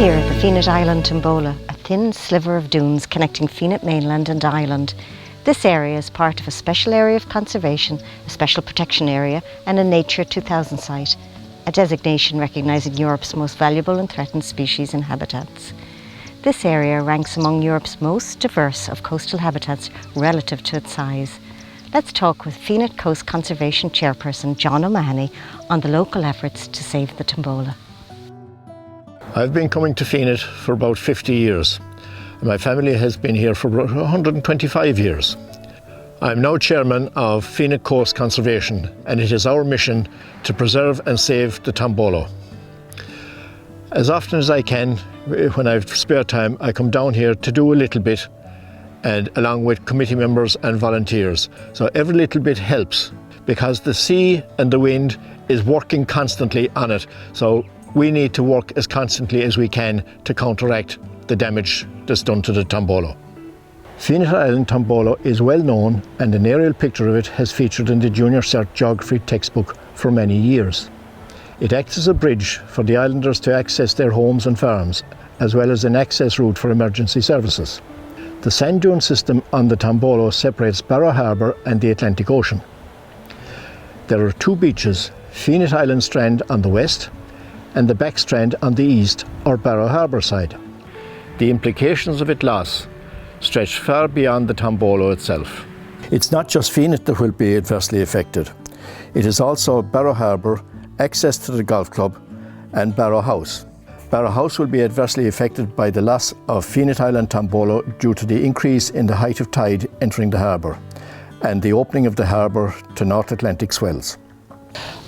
Here, the Fenit Island Tombolo, a thin sliver of dunes connecting Fenit mainland and island. This area is part of a special area of conservation, a special protection area and a Nature 2000 site, a designation recognising Europe's most valuable and threatened species and habitats. This area ranks among Europe's most diverse of coastal habitats relative to its size. Let's talk with Fenit Coast Conservation Chairperson John O'Mahony on the local efforts to save the Tombolo. I've been coming to Fenit for about 50 years. My family has been here for 125 years. I'm now chairman of Fenit Coast Conservation, and it is our mission to preserve and save the Tombolo. As often as I can, when I have spare time, I come down here to do a little bit, and along with committee members and volunteers. So every little bit helps, because the sea and the wind is working constantly on it. So we need to work as constantly as we can to counteract the damage that's done to the Tombolo. Fenit Island Tombolo is well known, and an aerial picture of it has featured in the Junior Cert Geography textbook for many years. It acts as a bridge for the islanders to access their homes and farms, as well as an access route for emergency services. The sand dune system on the Tombolo separates Barrow Harbour and the Atlantic Ocean. There are two beaches, Fenit Island Strand on the west and the back strand on the east or Barrow Harbour side. The implications of its loss stretch far beyond the Tombolo itself. It's not just Fenit that will be adversely affected. It is also Barrow Harbour, access to the golf club and Barrow House. Barrow House will be adversely affected by the loss of Fenit Island Tombolo due to the increase in the height of tide entering the harbour and the opening of the harbour to North Atlantic swells.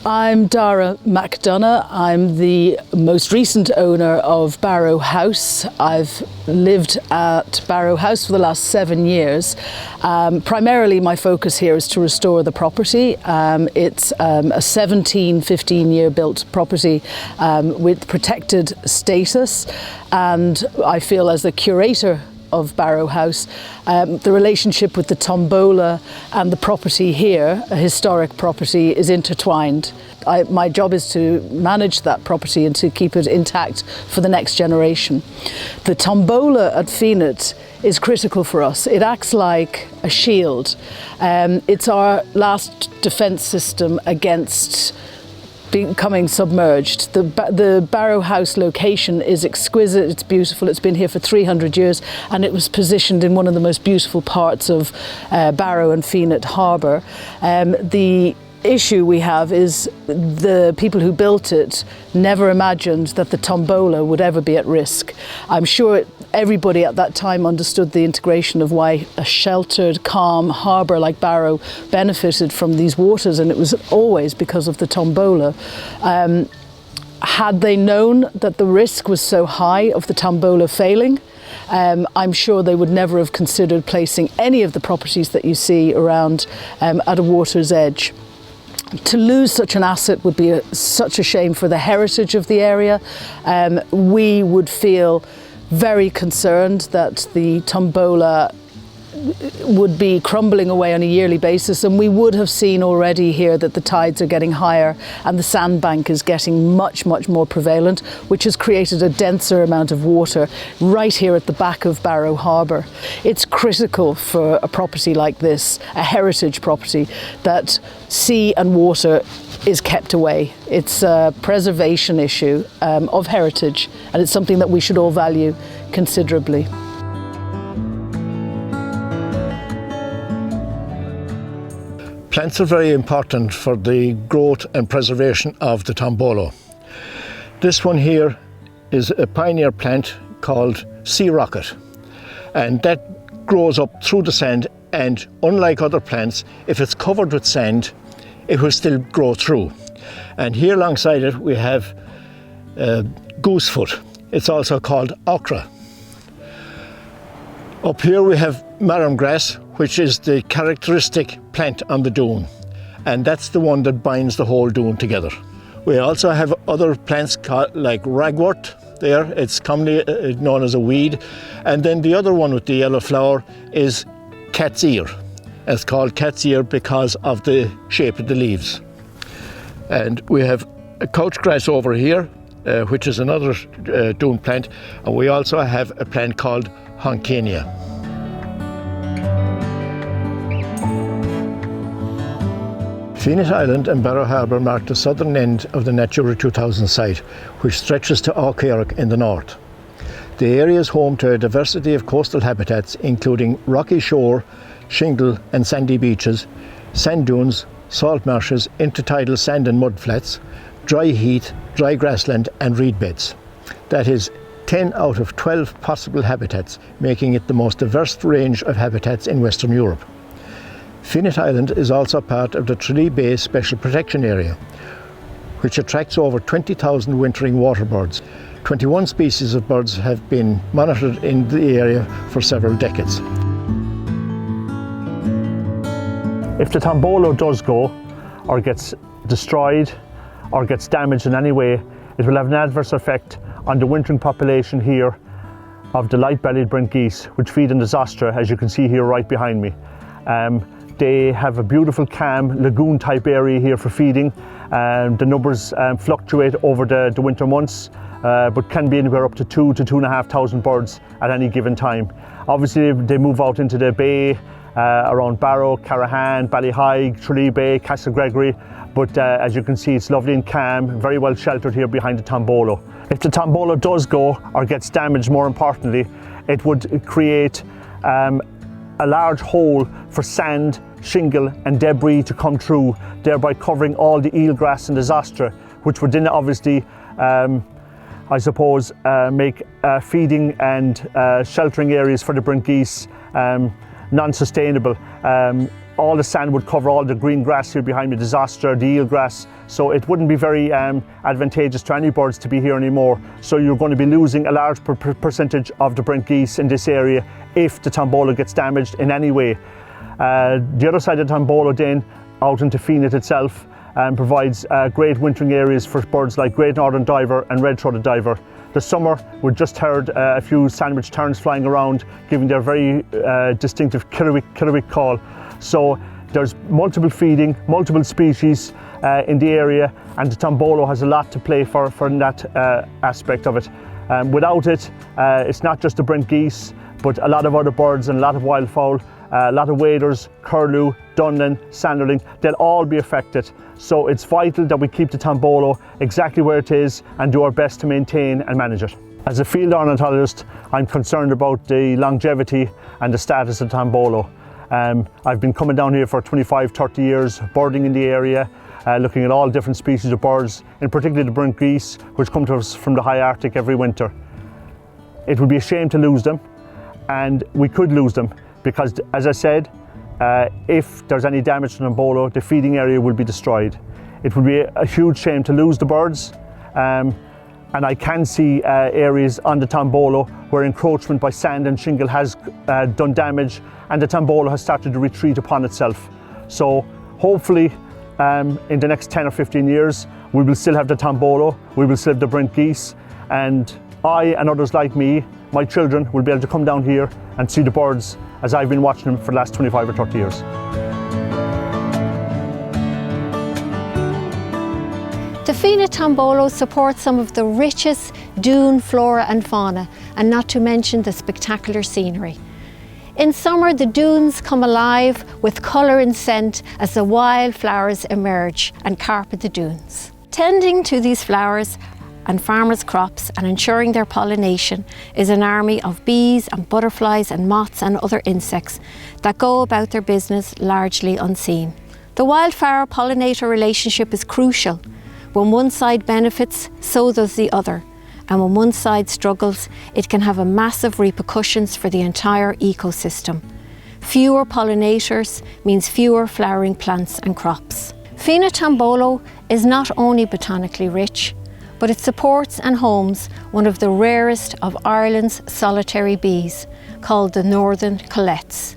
I'm Dara McDonough. I'm the most recent owner of Barrow House. I've lived at Barrow House for the last 7 years. Primarily my focus here is to restore the property. It's a 15-year built property with protected status, and I feel as the curator of Barrow House, the relationship with the Tombolo and the property here, a historic property, is intertwined. My job is to manage that property and to keep it intact for the next generation. The Tombolo at Fenit is critical for us. It acts like a shield. It's our last defence system against becoming submerged. The Barrow House location is exquisite, it's beautiful, it's been here for 300 years, and it was positioned in one of the most beautiful parts of Barrow and Fenit Harbour. The issue we have is the people who built it never imagined that the Tombolo would ever be at risk. I'm sure everybody at that time understood the integration of why a sheltered, calm harbour like Barrow benefited from these waters, and it was always because of the Tombolo. Had they known that the risk was so high of the Tombolo failing, I'm sure they would never have considered placing any of the properties that you see around at a water's edge. To lose such an asset would be such a shame for the heritage of the area. We would feel very concerned that the Tombolo would be crumbling away on a yearly basis, and we would have seen already here that the tides are getting higher and the sandbank is getting much more prevalent, which has created a denser amount of water right here at the back of Barrow Harbour. It's critical for a property like this, a heritage property, that sea and water is kept away. It's a preservation issue of heritage, and it's something that we should all value considerably. Plants are very important for the growth and preservation of the Tombolo. This one here is a pioneer plant called sea rocket, and that grows up through the sand, and unlike other plants, if it's covered with sand, it will still grow through. And here alongside it we have goosefoot. It's also called ochra. Up here we have marram grass, which is the characteristic plant on the dune, and that's the one that binds the whole dune together. We also have other plants like ragwort there. It's commonly known as a weed. And then the other one with the yellow flower is cat's ear. It's called cat's ear because of the shape of the leaves. And we have a couch grass over here, which is another dune plant, and we also have a plant called Honkenia. Fenit Island and Barrow Harbour mark the southern end of the Natura 2000 site, which stretches to Auchterark in the north. The area is home to a diversity of coastal habitats, including rocky shore, shingle and sandy beaches, sand dunes, salt marshes, intertidal sand and mud flats, dry heath, dry grassland and reed beds. That is 10 out of 12 possible habitats, making it the most diverse range of habitats in Western Europe. Fenit Island is also part of the Tralee Bay Special Protection Area, which attracts over 20,000 wintering waterbirds. 21 species of birds have been monitored in the area for several decades. If the Tombolo does go, or gets destroyed, or gets damaged in any way, it will have an adverse effect on the wintering population here of the light-bellied brent geese, which feed in the Zostra, as you can see here right behind me. They have a beautiful calm lagoon type area here for feeding. The numbers fluctuate over the winter months, but can be anywhere up to 2,000 to 2,500 birds at any given time. Obviously they move out into the bay around Barrow, Carahan, Ballyhaig, Tralee Bay, Castle Gregory, but as you can see it's lovely and calm, very well sheltered here behind the Tombolo. If the Tombolo does go, or gets damaged more importantly, it would create a large hole for sand, shingle and debris to come through, thereby covering all the eelgrass and the Zostra, which would then obviously, I suppose, make feeding and sheltering areas for the brent geese non-sustainable. All the sand would cover all the green grass here behind me, the Zostra, the eelgrass, so it wouldn't be very advantageous to any birds to be here anymore. So you're going to be losing a large percentage of the brent geese in this area if the Tombolo gets damaged in any way. The other side of the Tombolo then, out into Fenit itself, provides great wintering areas for birds like great northern diver and red-throated diver. This summer we just heard a few sandwich terns flying around, giving their very distinctive killerwick call. So there's multiple feeding, multiple species in the area, and the Tombolo has a lot to play for in that aspect of it. Without it, it's not just the brent geese, but a lot of other birds and a lot of wildfowl, a lot of waders, curlew, dunlin, sanderling, they'll all be affected. So it's vital that we keep the Tombolo exactly where it is and do our best to maintain and manage it. As a field ornithologist, I'm concerned about the longevity and the status of Tombolo. I've been coming down here for 25, 30 years, birding in the area, looking at all different species of birds, in particular the brent geese, which come to us from the high Arctic every winter. It would be a shame to lose them, and we could lose them, because as I said, if there's any damage to Tombolo, the feeding area will be destroyed. It would be a huge shame to lose the birds, and I can see areas on the Tombolo where encroachment by sand and shingle has done damage, and the Tombolo has started to retreat upon itself. So hopefully in the next 10 or 15 years we will still have the Tombolo, we will still have the brent geese, and I and others like me, my children, will be able to come down here and see the birds as I've been watching them for the last 25 or 30 years. The Fenit Tombolo supports some of the richest dune flora and fauna, and not to mention the spectacular scenery. In summer, the dunes come alive with colour and scent as the wildflowers emerge and carpet the dunes. Tending to these flowers and farmers' crops and ensuring their pollination is an army of bees and butterflies and moths and other insects that go about their business largely unseen. The wildflower-pollinator relationship is crucial. When one side benefits, so does the other. And when one side struggles, it can have a massive repercussions for the entire ecosystem. Fewer pollinators means fewer flowering plants and crops. Fenit Tombolo is not only botanically rich, but it supports and homes one of the rarest of Ireland's solitary bees, called the northern colettes.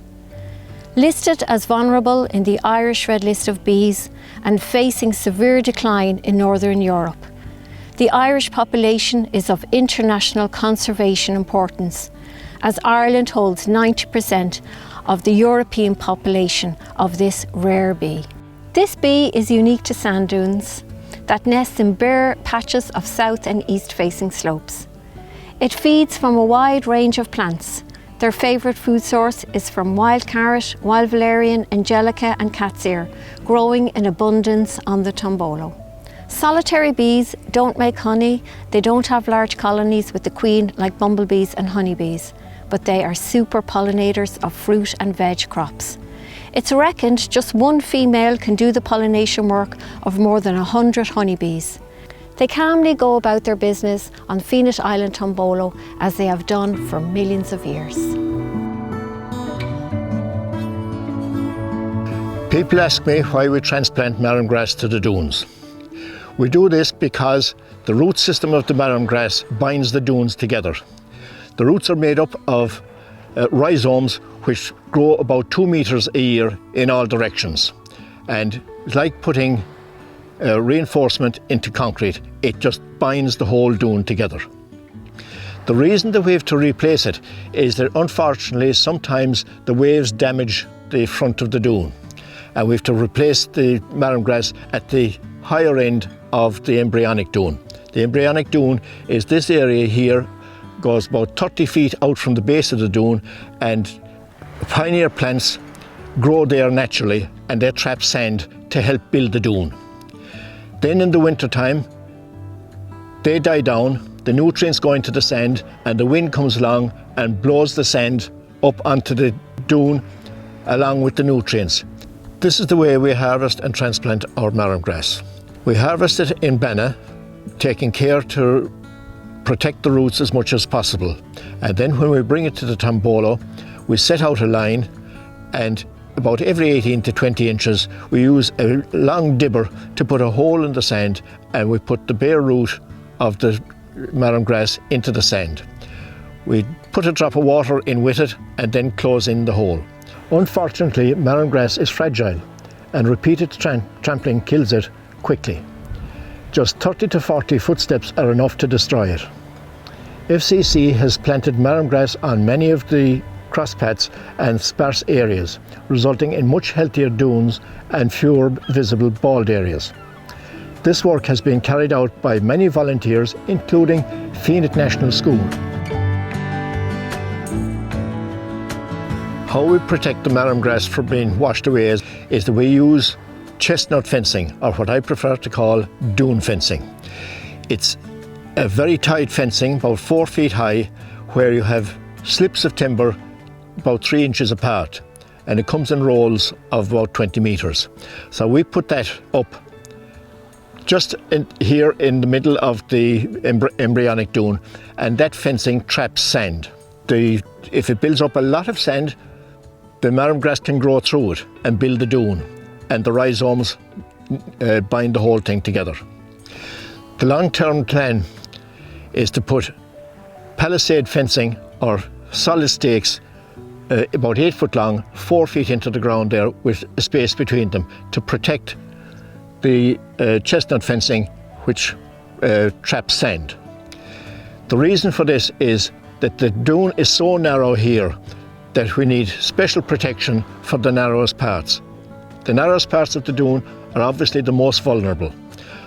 Listed as vulnerable in the Irish Red List of Bees and facing severe decline in Northern Europe, the Irish population is of international conservation importance, as Ireland holds 90% of the European population of this rare bee. This bee is unique to sand dunes. that nests in bare patches of south and east facing slopes. It feeds from a wide range of plants. Their favourite food source is from wild carrot, wild valerian, angelica and cat's ear, growing in abundance on the Tombolo. Solitary bees don't make honey, they don't have large colonies with the queen like bumblebees and honeybees, but they are super pollinators of fruit and veg crops. It's reckoned just one female can do the pollination work of more than 100 honeybees. They calmly go about their business on Fenit Island Tombolo as they have done for millions of years. People ask me why we transplant marram grass to the dunes. We do this because the root system of the marram grass binds the dunes together. The roots are made up of rhizomes which grow about 2 meters a year in all directions. And it's like putting reinforcement into concrete. It just binds the whole dune together. The reason that we have to replace it is that unfortunately sometimes the waves damage the front of the dune, and we have to replace the marram grass at the higher end of the embryonic dune. The embryonic dune is this area here, goes about 30 feet out from the base of the dune, and pioneer plants grow there naturally and they trap sand to help build the dune. Then in the winter time they die down, the nutrients go into the sand, and the wind comes along and blows the sand up onto the dune along with the nutrients. This is the way we harvest and transplant our marram grass. We harvest it in Banna, taking care to protect the roots as much as possible. And then when we bring it to the Tombolo, we set out a line, and about every 18 to 20 inches we use a long dibber to put a hole in the sand, and we put the bare root of the marram grass into the sand. We put a drop of water in with it and then close in the hole. Unfortunately, marram grass is fragile, and repeated trampling kills it quickly. Just 30 to 40 footsteps are enough to destroy it. FCC has planted marram grass on many of the crosspaths and sparse areas, resulting in much healthier dunes and fewer visible bald areas. This work has been carried out by many volunteers, including Fenit National School. How we protect the marram grass from being washed away is that we use chestnut fencing, or what I prefer to call dune fencing. It's a very tight fencing, about 4 feet high, where you have slips of timber about 3 inches apart, and it comes in rolls of about 20 meters. So we put that up just here in the middle of the embryonic dune, and that fencing traps sand. If it builds up a lot of sand, the marram grass can grow through it and build the dune, and the rhizomes bind the whole thing together. The long-term plan is to put palisade fencing or solid stakes about 8 foot long, 4 feet into the ground there, with a space between them to protect the chestnut fencing which traps sand. The reason for this is that the dune is so narrow here that we need special protection for the narrowest parts. The narrowest parts of the dune are obviously the most vulnerable.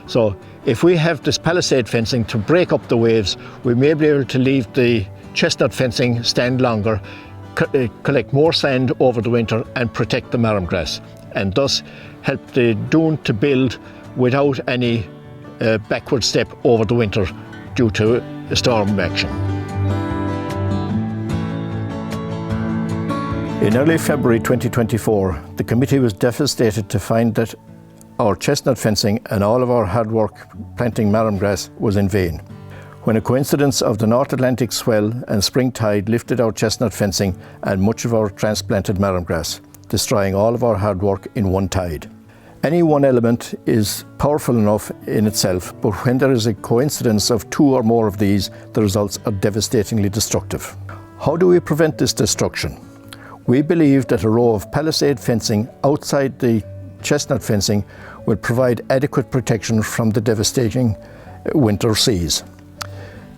So if we have this palisade fencing to break up the waves, we may be able to leave the chestnut fencing stand longer, collect more sand over the winter and protect the marram grass, and thus help the dune to build without any backward step over the winter due to a storm action. In early February 2024, the committee was devastated to find that our chestnut fencing and all of our hard work planting marram grass was in vain. When a coincidence of the North Atlantic swell and spring tide lifted our chestnut fencing and much of our transplanted marram grass, destroying all of our hard work in one tide. Any one element is powerful enough in itself, but when there is a coincidence of 2 or more of these, the results are devastatingly destructive. How do we prevent this destruction? We believe that a row of palisade fencing outside the chestnut fencing will provide adequate protection from the devastating winter seas.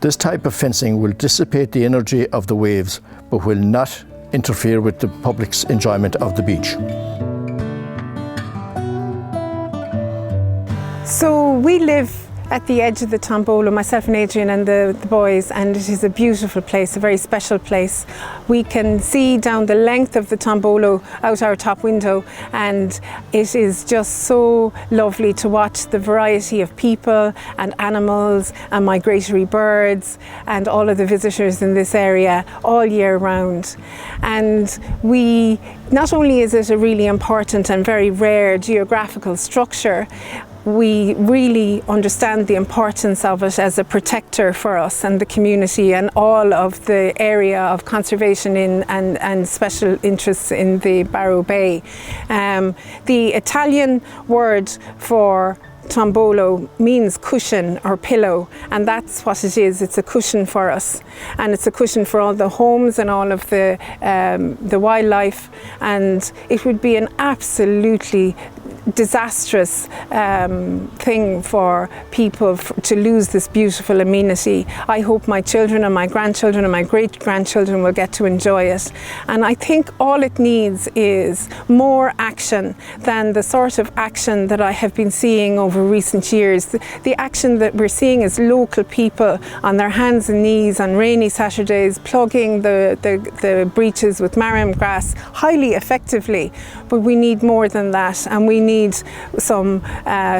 This type of fencing will dissipate the energy of the waves, but will not interfere with the public's enjoyment of the beach. So we live at the edge of the Tombolo, myself and Adrian and the boys, and it is a beautiful place, a very special place. We can see down the length of the Tombolo out our top window, and it is just so lovely to watch the variety of people and animals and migratory birds and all of the visitors in this area all year round. And not only is it a really important and very rare geographical structure, we really understand the importance of it as a protector for us and the community and all of the area of conservation and special interests in the Barrow Bay. The Italian word for Tombolo means cushion or pillow, and that's what it is. It's a cushion for us, and it's a cushion for all the homes and all of the wildlife, and it would be an absolutely disastrous thing for people to lose this beautiful amenity. I hope my children and my grandchildren and my great-grandchildren will get to enjoy it. And I think all it needs is more action than the sort of action that I have been seeing over recent years. The action that we're seeing is local people on their hands and knees on rainy Saturdays plugging the breaches with marram grass highly effectively. But we need more than that, and we need some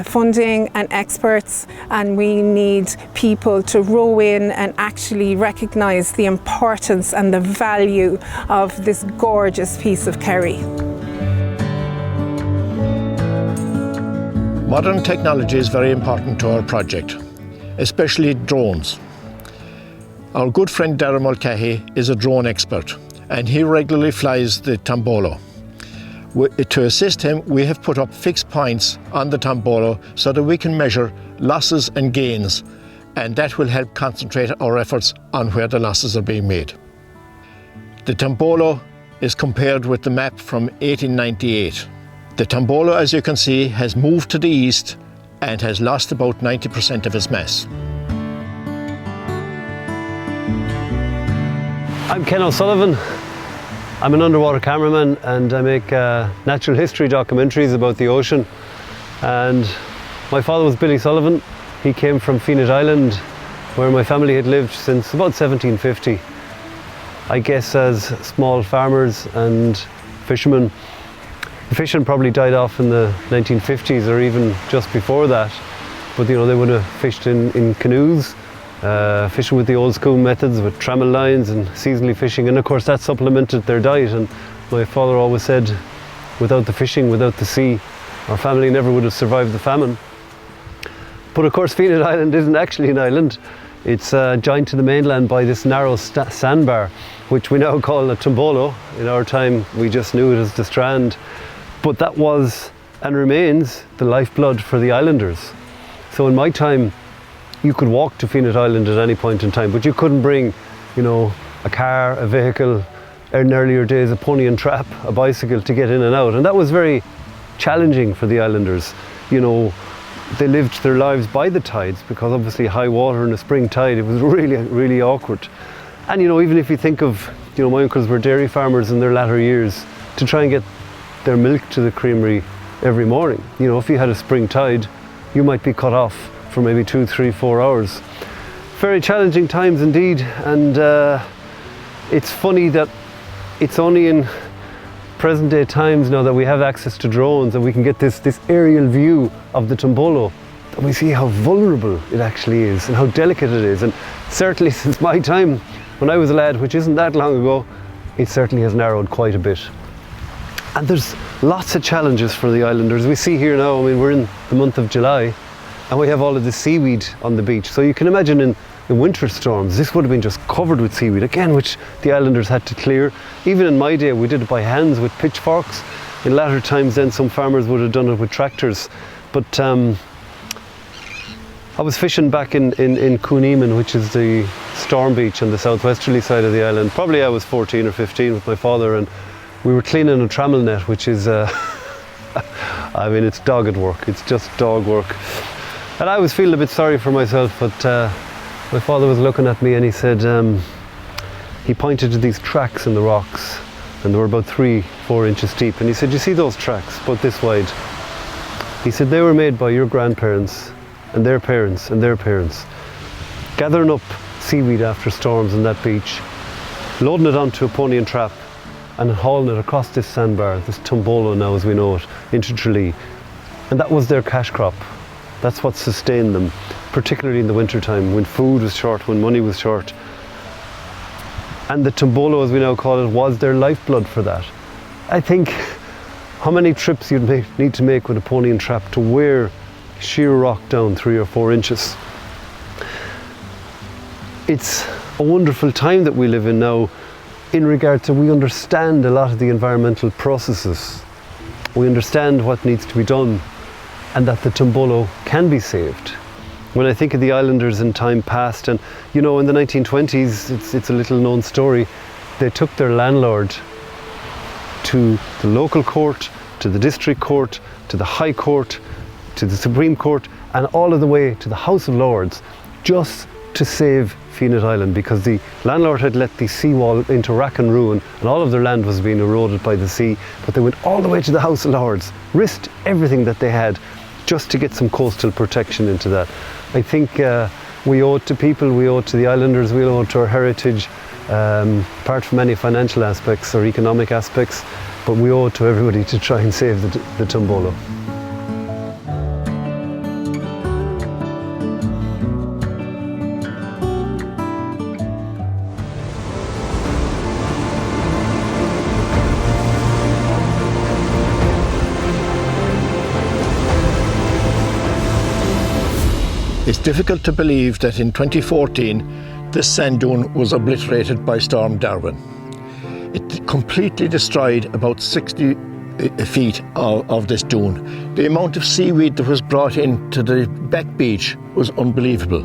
funding and experts, and we need people to row in and actually recognise the importance and the value of this gorgeous piece of Kerry. Modern technology is very important to our project, especially drones. Our good friend Dara Mulcahy is a drone expert, and he regularly flies the Tombolo. To assist him, we have put up fixed points on the Tombolo so that we can measure losses and gains, and that will help concentrate our efforts on where the losses are being made. The Tombolo is compared with the map from 1898. The Tombolo, as you can see, has moved to the east and has lost about 90% of its mass. I'm Ken O'Sullivan. I'm an underwater cameraman, and I make natural history documentaries about the ocean. And my father was Billy Sullivan. He came from Fenit Island, where my family had lived since about 1750. I guess as small farmers and fishermen. The fishing probably died off in the 1950s or even just before that. But they would have fished in canoes, fishing with the old school methods with trammel lines and seasonally fishing, and of course that supplemented their diet. And my father always said, without the fishing, without the sea, our family never would have survived the famine. But of course Fenit Island isn't actually an island. It's joined to the mainland by this narrow sandbar, which we now call a Tombolo. In our time we just knew it as the Strand, but that was and remains the lifeblood for the islanders. So in my time you could walk to Fenit Island at any point in time, but you couldn't bring, a car, a vehicle, in earlier days a pony and trap, a bicycle to get in and out. And that was very challenging for the islanders. They lived their lives by the tides, because obviously high water and a spring tide, it was really, really awkward. And even if you think of, my uncles were dairy farmers in their latter years, to try and get their milk to the creamery every morning. If you had a spring tide, you might be cut off for maybe 2, 3, 4 hours. Very challenging times indeed, and it's funny that it's only in present day times now that we have access to drones and we can get this aerial view of the Tombolo, that we see how vulnerable it actually is and how delicate it is. And certainly since my time when I was a lad, which isn't that long ago, it certainly has narrowed quite a bit. And there's lots of challenges for the islanders. We see here now, we're in the month of July, and we have all of the seaweed on the beach. So you can imagine in winter storms, this would have been just covered with seaweed, again, which the islanders had to clear. Even in my day, we did it by hands with pitchforks. In latter times then, some farmers would have done it with tractors. But I was fishing back in Cooneeman, which is the storm beach on the southwesterly side of the island. Probably I was 14 or 15 with my father, and we were cleaning a trammel net, which is, it's dogged work. It's just dog work. And I was feeling a bit sorry for myself, but my father was looking at me and he said, he pointed to these tracks in the rocks, and they were about 3-4 inches deep. And he said, "You see those tracks, about this wide? He said they were made by your grandparents and their parents and their parents, gathering up seaweed after storms on that beach, loading it onto a pony and trap and hauling it across this sandbar, this Tombolo now as we know it, into Tralee. And that was their cash crop. That's what sustained them, particularly in the winter time when food was short, when money was short. And the Tombolo, as we now call it, was their lifeblood for that. I think how many trips you'd need to make with a pony and trap to wear sheer rock down 3 or 4 inches. It's a wonderful time that we live in now in regard to we understand a lot of the environmental processes. We understand what needs to be done and that the Tombolo can be saved. When I think of the islanders in time past, and you know, in the 1920s, it's a little known story, they took their landlord to the local court, to the district court, to the High Court, to the Supreme Court, and all of the way to the House of Lords, just to save Fenit Island, because the landlord had let the seawall into rack and ruin and all of their land was being eroded by the sea, but they went all the way to the House of Lords, risked everything that they had just to get some coastal protection into that. I think we owe it to people, we owe it to the islanders, we owe it to our heritage, apart from any financial aspects or economic aspects, but we owe it to everybody to try and save the Tombolo. It's difficult to believe that in 2014 this sand dune was obliterated by Storm Darwin. It completely destroyed about 60 feet of this dune. The amount of seaweed that was brought into the back beach was unbelievable.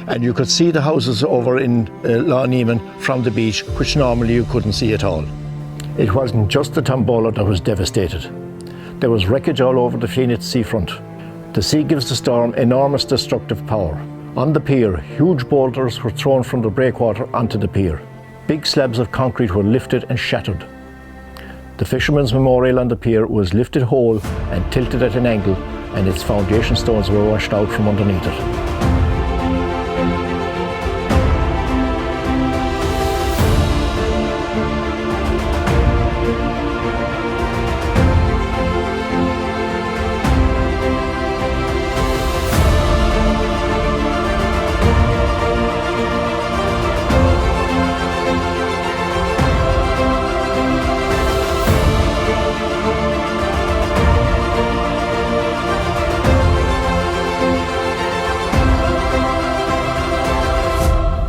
And you could see the houses over in Lough Neeman from the beach, which normally you couldn't see at all. It wasn't just the Tombolo that was devastated. There was wreckage all over the Fenit seafront. The sea gives the storm enormous destructive power. On the pier, huge boulders were thrown from the breakwater onto the pier. Big slabs of concrete were lifted and shattered. The Fisherman's Memorial on the pier was lifted whole and tilted at an angle, and its foundation stones were washed out from underneath it.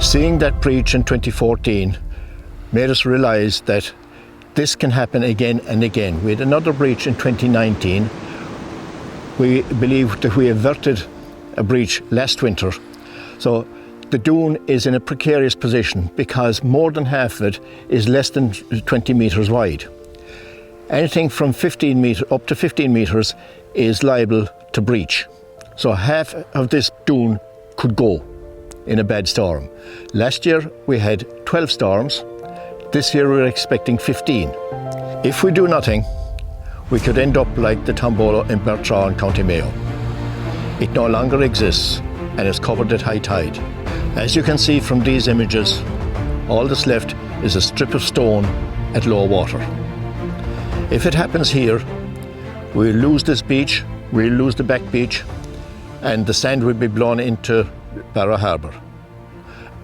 Seeing that breach in 2014 made us realise that this can happen again and again. We had another breach in 2019. We believe that we averted a breach last winter. So the dune is in a precarious position because more than half of it is less than 20 metres wide. Anything from 15 metres up to 15 metres is liable to breach. So half of this dune could go in a bad storm. Last year we had 12 storms. This year we're expecting 15. If we do nothing, we could end up like the Tombolo in Bertraw in County Mayo. It no longer exists and is covered at high tide. As you can see from these images, all that's left is a strip of stone at low water. If it happens here, we'll lose this beach, we'll lose the back beach, and the sand will be blown into Barrow Harbour.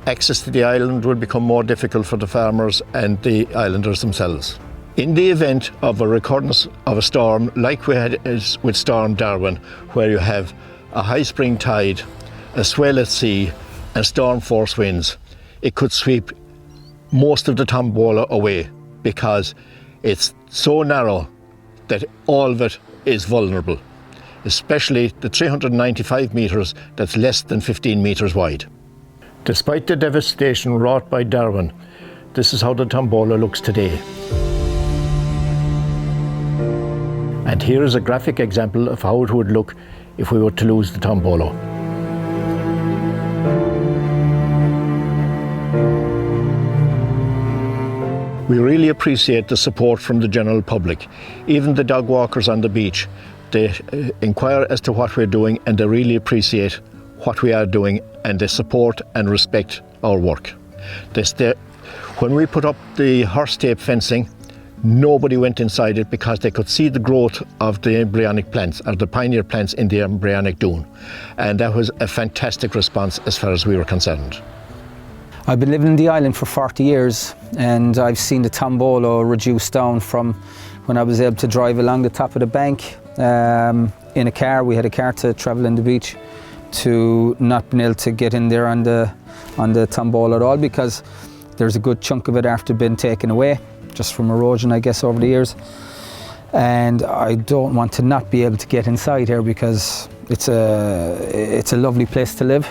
Access to the island will become more difficult for the farmers and the islanders themselves. In the event of a recurrence of a storm like we had with Storm Darwin, where you have a high spring tide, a swell at sea and storm force winds, it could sweep most of the Tombolo away because it's so narrow that all of it is vulnerable, especially the 395 metres that's less than 15 metres wide. Despite the devastation wrought by Darwin, this is how the Tombolo looks today. And here is a graphic example of how it would look if we were to lose the Tombolo. We really appreciate the support from the general public, even the dog walkers on the beach. They inquire as to what we're doing, and they really appreciate what we are doing, and they support and respect our work. When we put up the horse tape fencing, nobody went inside it because they could see the growth of the embryonic plants, or the pioneer plants in the embryonic dune. And that was a fantastic response as far as we were concerned. I've been living in the island for 40 years, and I've seen the Tombolo reduce down from when I was able to drive along the top of the bank in a car. We had a car to travel in the beach, to not being able to get in there on the Tombolo at all, because there's a good chunk of it after being taken away, just from erosion, I guess, over the years. And I don't want to not be able to get inside here, because it's a lovely place to live.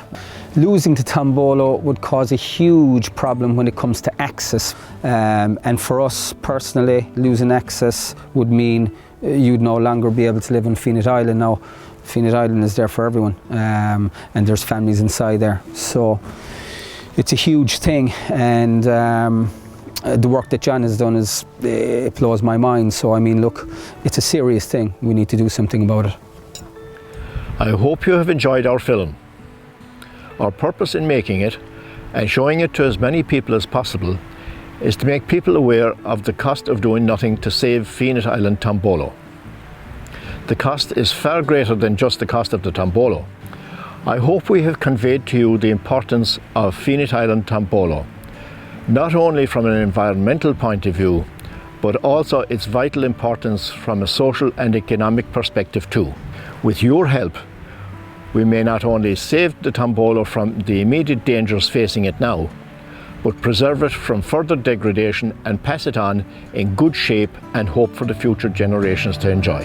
Losing the Tombolo would cause a huge problem when it comes to access. And for us personally, losing access would mean you'd no longer be able to live on Fenit Island. Now, Fenit Island is there for everyone, and there's families inside there. So it's a huge thing, and the work that John has done it blows my mind. So I mean, look, it's a serious thing. We need to do something about it. I hope you have enjoyed our film. Our purpose in making it and showing it to as many people as possible is to make people aware of the cost of doing nothing to save Fenit Island Tombolo. The cost is far greater than just the cost of the Tombolo. I hope we have conveyed to you the importance of Fenit Island Tombolo, not only from an environmental point of view, but also its vital importance from a social and economic perspective too. With your help, we may not only save the Tombolo from the immediate dangers facing it now, but preserve it from further degradation and pass it on in good shape and hope for the future generations to enjoy.